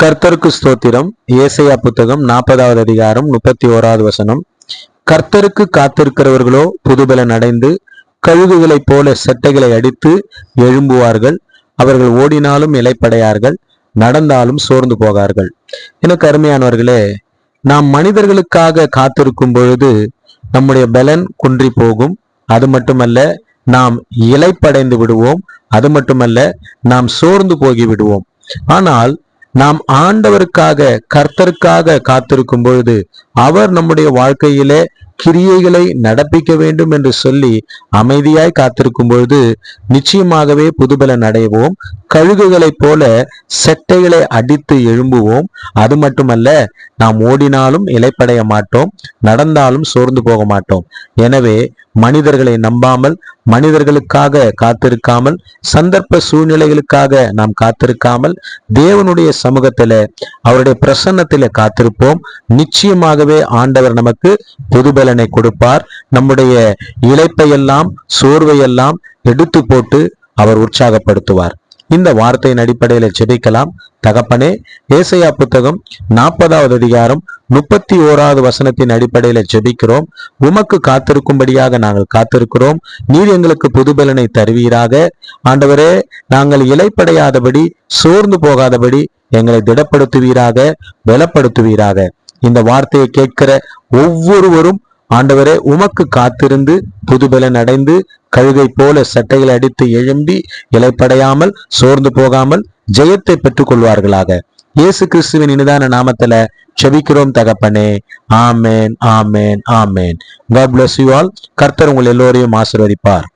கர்த்தருக்கு ஸ்தோத்திரம். ஏசாயா புத்தகம் 40வது அதிகாரம் 31வது வசனம். கர்த்தருக்கு காத்திருக்கிறவர்களோ புதுபலன் அடைந்து கழுகுகளைப் போல செட்டைகளை அடித்து எழும்புவார்கள். அவர்கள் ஓடினாலும் இளைப்படையார்கள், நடந்தாலும் சோர்ந்து போகார்கள். எனக்கு அருமையானவர்களே, நாம் மனிதர்களுக்காக காத்திருக்கும் பொழுது நம்முடைய பலன் குன்றி போகும். அது மட்டுமல்ல, நாம் இளைப்படைந்து விடுவோம். அது மட்டுமல்ல, நாம் சோர்ந்து போகி விடுவோம். ஆனால் நாம் ஆண்டவருக்காக, கர்த்தருக்காக காத்திருக்கும் பொழுது அவர் நம்முடைய வாழ்க்கையிலே கிரியைகளை நடப்பிக்க வேண்டும் என்று சொல்லி அமைதியாய் காத்திருக்கும் பொழுது நிச்சயமாகவே புதுபலன் அடைவோம். கழுகுகளைப் போல செட்டைகளை அடித்து எழும்புவோம். அது மட்டுமல்ல, நாம் ஓடினாலும் இளைப்படைய மாட்டோம், நடந்தாலும் சோர்ந்து போக மாட்டோம். எனவே மனிதர்களை நம்பாமல், மனிதர்களுக்காக காத்திருக்காமல், சந்தர்ப்ப சூழ்நிலைகளுக்காக நாம் காத்திருக்காமல் தேவனுடைய சமூகத்தில, அவருடைய பிரசன்னத்தில காத்திருப்போம். நிச்சயமாகவே ஆண்டவர் நமக்கு புதுபலனை கொடுப்பார். நம்முடைய இளைப்பையெல்லாம், சோர்வையெல்லாம் எடுத்து போட்டு அவர் உற்சாகப்படுத்துவார். இந்த வார்த்தையின் அடிப்படையில ஜெபிக்கலாம். தகப்பனே, ஏசாயா புத்தகம் 40வது அதிகாரம் 31வது வசனத்தின் அடிப்படையில ஜெபிக்கிறோம். உமக்கு காத்திருக்கும்படியாக நாங்கள் காத்திருக்கிறோம். நீர் எங்களுக்கு புதுபலனை தருவீராக. ஆண்டவரே, நாங்கள் இளைப்படையாதபடி, சோர்ந்து போகாதபடி எங்களை திடப்படுத்துவீராக, பலப்படுத்துவீராக. இந்த வார்த்தையை கேட்கிற ஒவ்வொருவரும் ஆண்டவரே, உமக்கு காத்திருந்து புதுபலன் அடைந்து கழுகை போல சட்டைகளை அடித்து எழும்பி இளைப்படையாமல், சோர்ந்து போகாமல் ஜெயத்தை பெற்றுக் கொள்வார்களாக. இயேசு கிறிஸ்துவின் இனிதான நாமத்துல செபிக்கிறோம் தகப்பனே. ஆமேன், ஆமேன், ஆமேன். God bless you all. கர்த்தர் உங்கள் எல்லோரையும் ஆசீர்வதிப்பார்.